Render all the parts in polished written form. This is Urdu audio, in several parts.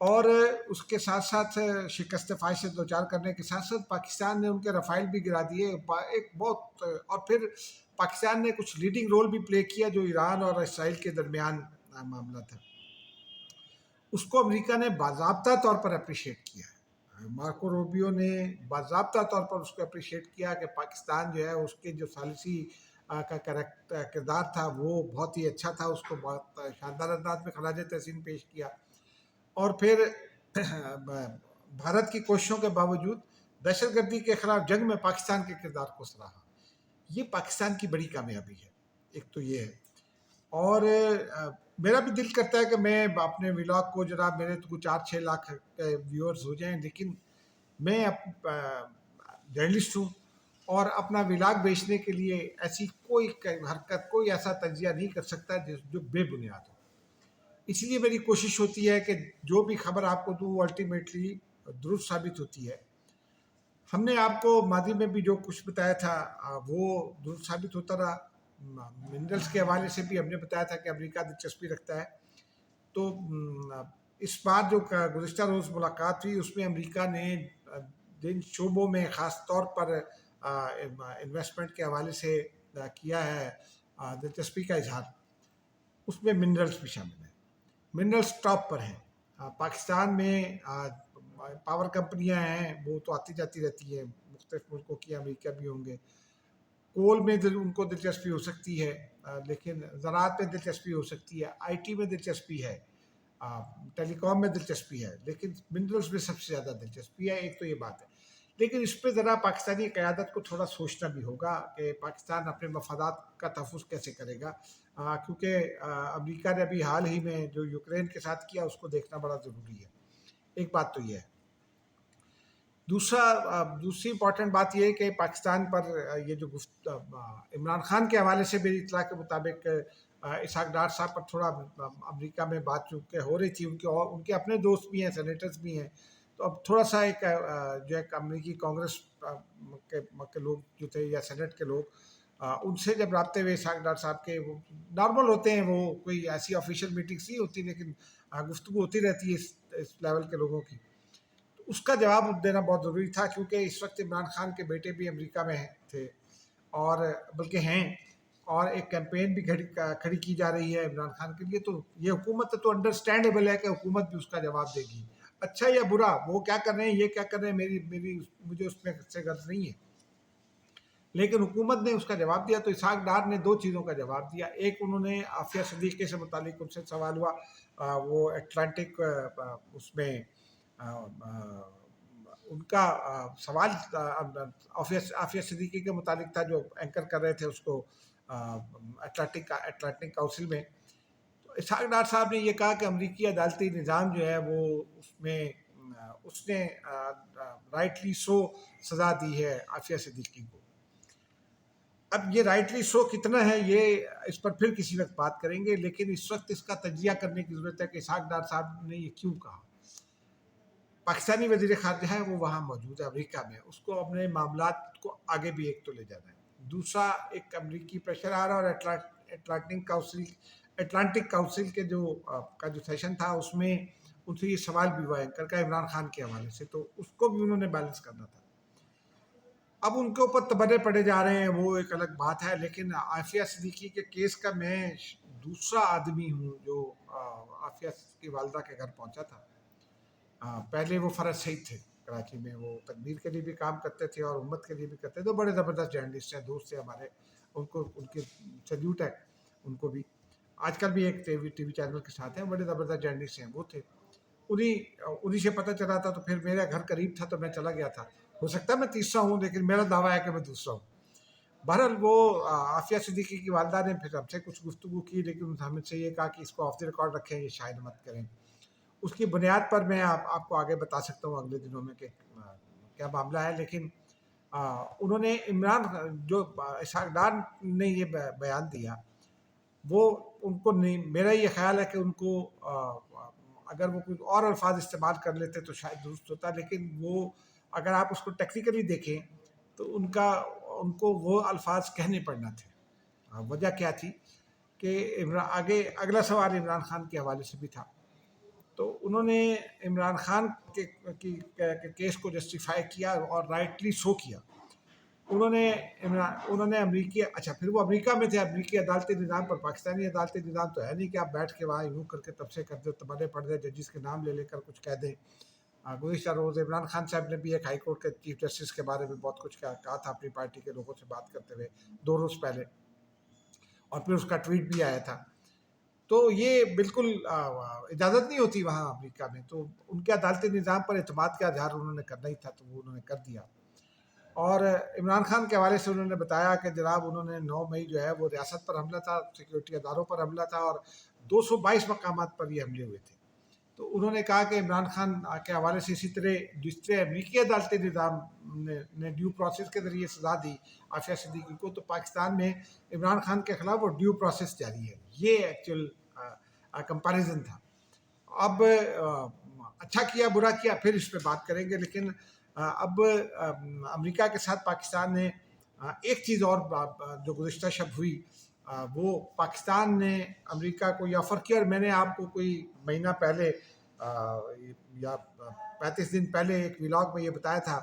اور اس کے ساتھ ساتھ شکست فائز سے دوچار کرنے کے ساتھ ساتھ پاکستان نے ان کے رفائل بھی گرا دیے ایک بہت، اور پھر پاکستان نے کچھ لیڈنگ رول بھی پلے کیا جو ایران اور اسرائیل کے درمیان معاملہ تھا، اس کو امریکہ نے باضابطہ طور پر اپریشیٹ کیا ہے۔ مارکو روبیو نے باضابطہ طور پر اس کو اپریشیٹ کیا کہ پاکستان جو ہے اس کے جو ثالثی کا کردار تھا وہ بہت ہی اچھا تھا، اس کو بہت شاندار انداز میں خراج تحسین پیش کیا، اور پھر بھارت کی کوششوں کے باوجود دہشت گردی کے خلاف جنگ میں پاکستان کے کردار کو سراہا۔ یہ پاکستان کی بڑی کامیابی ہے، ایک تو یہ ہے، اور میرا بھی دل کرتا ہے کہ میں اپنے ولاگ کو، جناب میرے تو 4-6 لاکھ ویورز ہو جائیں، لیکن میں جرنلسٹ ہوں اور اپنا ولاگ بیچنے کے لیے ایسی کوئی حرکت، کوئی ایسا تجزیہ نہیں کر سکتا جو بے بنیاد ہو۔ اس لیے میری کوشش ہوتی ہے کہ جو بھی خبر آپ کو دوں الٹیمیٹلی درست ثابت ہوتی ہے۔ ہم نے آپ کو ماضی میں بھی جو کچھ بتایا تھا وہ درست ثابت ہوتا رہا۔ منرلز کے حوالے سے بھی ہم نے بتایا تھا کہ امریکہ دلچسپی رکھتا ہے، تو اس بار جو گزشتہ روز ملاقات ہوئی اس میں امریکہ نے جن شعبوں میں خاص طور پر انویسٹمنٹ کے حوالے سے کیا ہے دلچسپی کا اظہار، اس میں منرلز بھی شامل ہیں۔ منرلز ٹاپ پر ہیں۔ پاکستان میں پاور کمپنیاں ہیں وہ تو آتی جاتی رہتی ہیں، مختلف ملکوں کی، امریکہ بھی ہوں گے۔ کول میں ان کو دلچسپی ہو سکتی ہے، لیکن زراعت میں دلچسپی ہو سکتی ہے، آئی ٹی میں دلچسپی ہے، ٹیلی کام میں دلچسپی ہے، لیکن منرلز میں سب سے زیادہ دلچسپی ہے۔ ایک تو یہ بات ہے، لیکن اس پہ ذرا پاکستانی قیادت کو تھوڑا سوچنا بھی ہوگا کہ پاکستان اپنے مفادات کا تحفظ کیسے کرے گا، کیونکہ امریکہ نے ابھی حال ہی میں جو یوکرین کے ساتھ کیا اس کو دیکھنا بڑا ضروری ہے۔ ایک بات تو یہ ہے۔ دوسری امپورٹنٹ بات یہ ہے کہ پاکستان پر یہ جو عمران خان کے حوالے سے میری اطلاع کے مطابق اسحاق ڈار صاحب پر تھوڑا امریکہ میں بات چیت ہو رہی تھی، ان کے اپنے دوست بھی ہیں، سینیٹرز بھی ہیں، تو اب تھوڑا سا ایک جو ہے امریکی کانگریس کے لوگ جو تھے یا سینٹ کے لوگ، ان سے جب رابطے ہوئے اسحاق ڈار صاحب کے، وہ نارمل ہوتے ہیں، وہ کوئی ایسی آفیشیل میٹنگس نہیں ہوتی، لیکن گفتگو ہوتی رہتی ہے اس لیول کے لوگوں کی، اس کا جواب دینا بہت ضروری تھا، کیونکہ اس وقت عمران خان کے بیٹے بھی امریکہ میں تھے، اور بلکہ ہیں، اور ایک کیمپین بھی کھڑی کی جا رہی ہے عمران خان کے لیے، تو یہ حکومت تو انڈرسٹینڈیبل ہے کہ حکومت بھی اس کا جواب دے گی، اچھا یا برا، وہ کیا کر رہے ہیں، یہ کیا کر رہے ہیں، مجھے اس میں سے غرض نہیں ہے، لیکن حکومت نے اس کا جواب دیا۔ تو اسحاق ڈار نے 2 چیزوں کا جواب دیا۔ ایک، انہوں نے عافیہ صدیقی سے متعلق ان سے سوال ہوا، وہ اٹلانٹک اس میں ان کا سوال عافیہ صدیقی کے متعلق تھا، جو اینکر کر رہے تھے اس کو اٹلانٹک کونسل میں۔ تو اسحاق ڈار صاحب نے یہ کہا کہ امریکی عدالتی نظام جو ہے وہ اس نے رائٹلی سو سزا دی ہے عافیہ صدیقی کو۔ اب یہ رائٹلی سو کتنا ہے، یہ اس پر پھر کسی وقت بات کریں گے، لیکن اس وقت اس کا تجزیہ کرنے کی ضرورت ہے کہ اسحاق ڈار صاحب نے یہ کیوں کہا۔ پاکستانی وزیر خارجہ ہے، وہ وہاں موجود ہے امریکہ میں، اس کو اپنے معاملات کو آگے بھی ایک تو لے جانا ہے۔ دوسرا، ایک امریکی پریشر آ رہا، اور اٹلانٹک کونسل کے جو سیشن تھا اس میں ان سے یہ سوال بھی ہوا اینکر کا عمران خان کے حوالے سے، تو اس کو بھی انہوں نے بیلنس کرنا تھا۔ اب ان کے اوپر تبرے پڑے جا رہے ہیں، وہ ایک الگ بات ہے، لیکن عافیہ صدیقی کے کیس کا میں دوسرا آدمی ہوں جو عافیہ کی والدہ کے گھر پہنچا تھا۔ پہلے وہ فرج سعید تھے کراچی میں، وہ تقریر کے لیے بھی کام کرتے تھے اور امت کے لیے بھی کرتے تھے، تو بڑے زبردست جرنلسٹ ہیں، دوست ہیں ہمارے، ان کے سلیوٹ ہے ان کو بھی، آج کل بھی ایک ٹی وی چینل کے ساتھ ہیں، بڑے زبردست جرنلسٹ ہیں وہ تھے، انہی سے پتہ چلا تھا، تو پھر میرا گھر قریب تھا تو میں چلا گیا تھا۔ ہو سکتا ہے میں تیسرا ہوں، لیکن میرا دعویٰ ہے کہ میں دوسرا ہوں۔ بہرحال وہ عافیہ صدیقی کی والدہ نے پھر ہم سے کچھ گفتگو کی، لیکن ہم سے یہ کہا کہ اس کو آف دی ریکارڈ رکھیں، یہ شاید مت کریں۔ اس کی بنیاد پر میں آپ کو آگے بتا سکتا ہوں اگلے دنوں میں کہ کیا معاملہ ہے، لیکن انہوں نے جو اسحاق ڈار نے یہ بیان دیا، وہ ان کو نہیں، میرا یہ خیال ہے کہ ان کو اگر وہ کوئی اور الفاظ استعمال کر لیتے تو شاید درست ہوتا، لیکن وہ اگر آپ اس کو ٹیکنیکلی دیکھیں تو ان کو وہ الفاظ کہنے پڑنا تھے۔ وجہ کیا تھی کہ اگلا سوال عمران خان کے حوالے سے بھی تھا، تو انہوں نے عمران خان کے کیس کو جسٹیفائی کیا اور رائٹلی سو کیا. انہوں نے امریکی پھر وہ امریکہ میں تھے. امریکی عدالتی نظام پر پاکستانی عدالتی نظام تو ہے نہیں کہ آپ بیٹھ کے وہاں یوں کر کے تبصرے کر دیں, تبادلے پڑھ دیں, ججز کے نام لے لے کر کچھ کہہ دیں. گزشتہ روز عمران خان صاحب نے بھی ایک ہائی کورٹ کے چیف جسٹس کے بارے میں بہت کچھ کہا تھا اپنی پارٹی کے لوگوں سے بات کرتے ہوئے 2 روز پہلے, اور پھر اس کا ٹویٹ بھی آیا تھا. تو یہ بالکل اجازت نہیں ہوتی وہاں امریکہ میں. تو ان کے عدالتی نظام پر اعتماد کا اظہار انہوں نے کرنا ہی تھا, تو وہ انہوں نے کر دیا. اور عمران خان کے حوالے سے انہوں نے بتایا کہ جناب انہوں نے 9 مئی جو ہے وہ ریاست پر حملہ تھا, سیکیورٹی اداروں پر حملہ تھا, اور 222 مقامات پر یہ حملے ہوئے تھے. تو انہوں نے کہا کہ عمران خان کے حوالے سے اسی طرح جس طرح امریکی عدالتی نظام نے ڈیو پروسیس کے ذریعے سزا دی عافیہ صدیقی کو, تو پاکستان میں عمران خان کے خلاف وہ ڈیو پروسیس جاری ہے. یہ ایکچوئل کمپیریزن تھا. اب اچھا کیا برا کیا پھر اس پہ بات کریں گے, لیکن اب امریکہ کے ساتھ پاکستان نے ایک چیز اور جو گزشتہ شب ہوئی, وہ پاکستان نے امریکہ کو یہ آفر کیا. اور میں نے آپ کو کوئی مہینہ پہلے یا 35 دن پہلے ایک ولاگ میں یہ بتایا تھا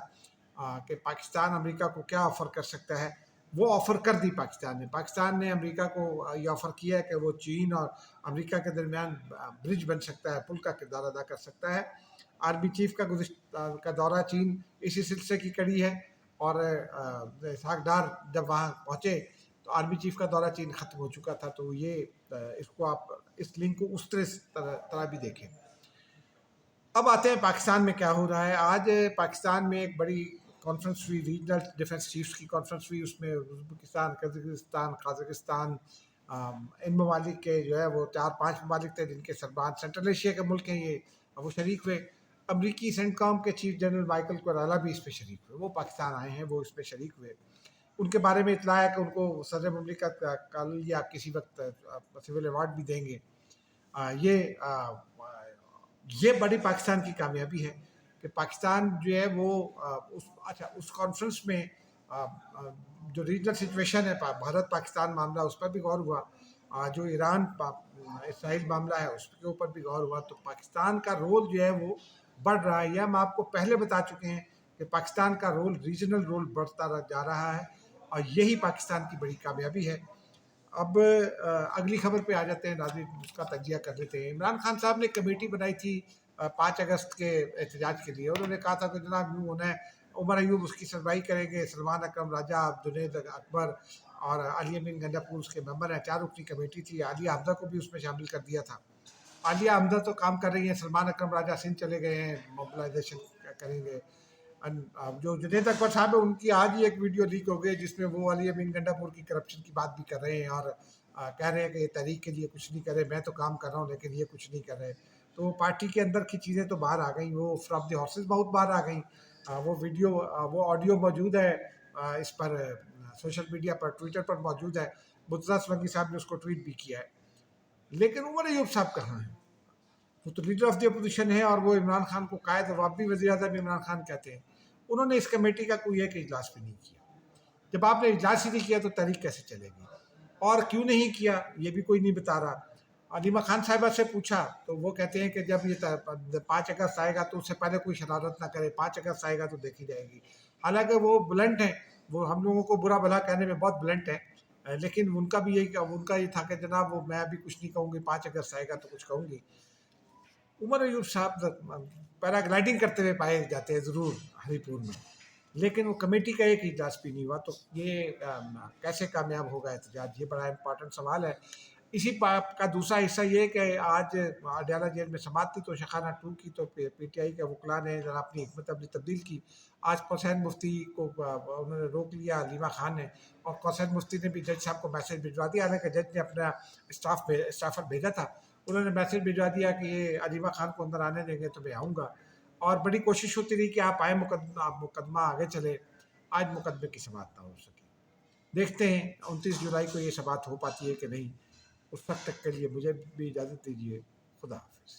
کہ پاکستان امریکہ کو کیا آفر کر سکتا ہے. وہ آفر کر دی پاکستان نے امریکہ کو یہ آفر کیا ہے کہ وہ چین اور امریکہ کے درمیان برج بن سکتا ہے, پل کا کردار ادا کر سکتا ہے. آرمی چیف کا دورہ چین اسی سلسلے کی کڑی ہے, اور اسحاق ڈار جب وہاں پہنچے تو آرمی چیف کا دورہ چین ختم ہو چکا تھا. تو یہ اس کو آپ اس لنک کو اس طرح بھی دیکھیں. اب آتے ہیں پاکستان میں کیا ہو رہا ہے. آج پاکستان میں ایک بڑی کانفرنس ہوئی, ریجنل ڈیفنس چیفز کی کانفرنس ہوئی. اس میں ازبکستان, قزاقستان, قازقستان, ان ممالک کے جو ہے وہ 4-5 ممالک تھے جن کے سربراہ سینٹرل ایشیا کے ملک ہیں, یہ وہ شریک ہوئے. امریکی سینٹ کام کے چیف جنرل مائیکل کورالا بھی اس پہ شریک ہوئے. وہ پاکستان آئے ہیں, وہ اس پہ شریک ہوئے. ان کے بارے میں اطلاع ہے کہ ان کو صدر مملکت کل یا کسی وقت سول ایوارڈ بھی دیں گے. یہ بڑی پاکستان کی کامیابی ہے کہ پاکستان جو ہے وہ اس کانفرنس میں جو ریجنل سچویشن ہے, بھارت پاکستان معاملہ, اس پر بھی غور ہوا. جو ایران اسرائیل معاملہ ہے اس کے اوپر بھی غور ہوا. تو پاکستان کا رول جو ہے وہ بڑھ رہا ہے. یہ ہم آپ کو پہلے بتا چکے ہیں کہ پاکستان کا رول, ریجنل رول بڑھتا جا رہا ہے, اور یہی پاکستان کی بڑی کامیابی ہے. اب اگلی خبر پہ آ جاتے ہیں ناظرین, اس کا تجزیہ کر لیتے ہیں. عمران خان صاحب نے کمیٹی بنائی تھی 5 اگست کے احتجاج کے لیے. انہوں نے کہا تھا کہ جناب یوں ہونا ہے, عمر ایوب اس کی سربراہی کریں گے, سلمان اکرم راجہ, جنید اکبر اور علی امین گنڈاپور اس کے ممبر ہیں. 4 رکنی کمیٹی تھی. عالیہ حمزہ کو بھی اس میں شامل کر دیا تھا. عالیہ حمزہ تو کام کر رہی ہیں, سلمان اکرم راجہ سندھ چلے گئے ہیں, موبلائزیشن کریں گے. جو جنید اکبر صاحب ہیں ان کی آج ہی ایک ویڈیو لیک ہو گئی جس میں وہ علی امین گنڈاپور کی کرپشن کی بات بھی کر رہے ہیں, اور کہہ رہے ہیں کہ یہ تحریک کے لیے کچھ نہیں کر رہے, میں تو کام کر رہا ہوں لیکن یہ کچھ نہیں کر رہے. تو پارٹی کے اندر کی چیزیں تو باہر آ گئیں, وہ فرام دی ہارسز بہت باہر آ گئیں. وہ ویڈیو وہ آڈیو موجود ہے اس پر, سوشل میڈیا پر, ٹویٹر پر موجود ہے. مرتضیٰ سلنگی صاحب نے اس کو ٹویٹ بھی کیا ہے. لیکن عمر ایوب صاحب کہاں ہیں؟ وہ تو لیڈر آف دی اپوزیشن ہے, اور وہ عمران خان کو قائد و اب بھی وزیر اعظم عمران خان کہتے ہیں. انہوں نے اس کمیٹی کا کوئی ایک اجلاس بھی نہیں کیا. جب آپ نے اجلاس ہی نہیں کیا تو تحریک کیسے چلے گی؟ اور کیوں نہیں کیا یہ بھی کوئی نہیں بتا رہا. علیمہ خان صاحبہ سے پوچھا تو وہ کہتے ہیں کہ جب یہ 5 اگست آئے گا تو اس سے پہلے کوئی شرارت نہ کرے, 5 اگست آئے گا تو دیکھی جائے گی. حالانکہ وہ بلنٹ ہیں, وہ ہم لوگوں کو برا بھلا کہنے میں بہت بلنٹ ہیں, لیکن ان کا بھی یہ تھا کہ جناب وہ میں ابھی کچھ نہیں کہوں گی, 5 اگست آئے گا تو کچھ کہوں گی. عمر ایوب صاحب پیراگلائڈنگ کرتے ہوئے پائے جاتے ہیں ضرور ہری پور میں, لیکن وہ کمیٹی کا ایک اجلاس بھی نہیں ہوا. تو یہ کیسے کامیاب ہوگا احتجاج؟ یہ بڑا امپورٹنٹ سوال ہے. اسی کا دوسرا حصہ یہ کہ آج اڈیالہ جیل میں سماعت تھی تو شخانہ 2 کی, تو پی ٹی آئی کے وکلاء نے ذرا اپنی حکمت عملی تبدیل کی. آج قاسین مفتی کو انہوں نے روک لیا, علیمہ خان نے, اور قاسین مفتی نے بھی جج صاحب کو میسج بھجوا دیا. حالانکہ جج نے اپنا اسٹافر بھیجا تھا, انہوں نے میسج بھجوا دیا کہ یہ علیمہ خان کو اندر آنے دیں گے تو میں آؤں گا. اور بڑی کوشش ہوتی رہی کہ آپ آئیں, مقدمہ آگے چلے. آج مقدمے کی سماعت نہ ہو سکی. دیکھتے ہیں 29 جولائی کو یہ سماعت ہو پاتی ہے کہ نہیں. اس وقت تک کے لیے مجھے بھی اجازت دیجیے. خدا حافظ.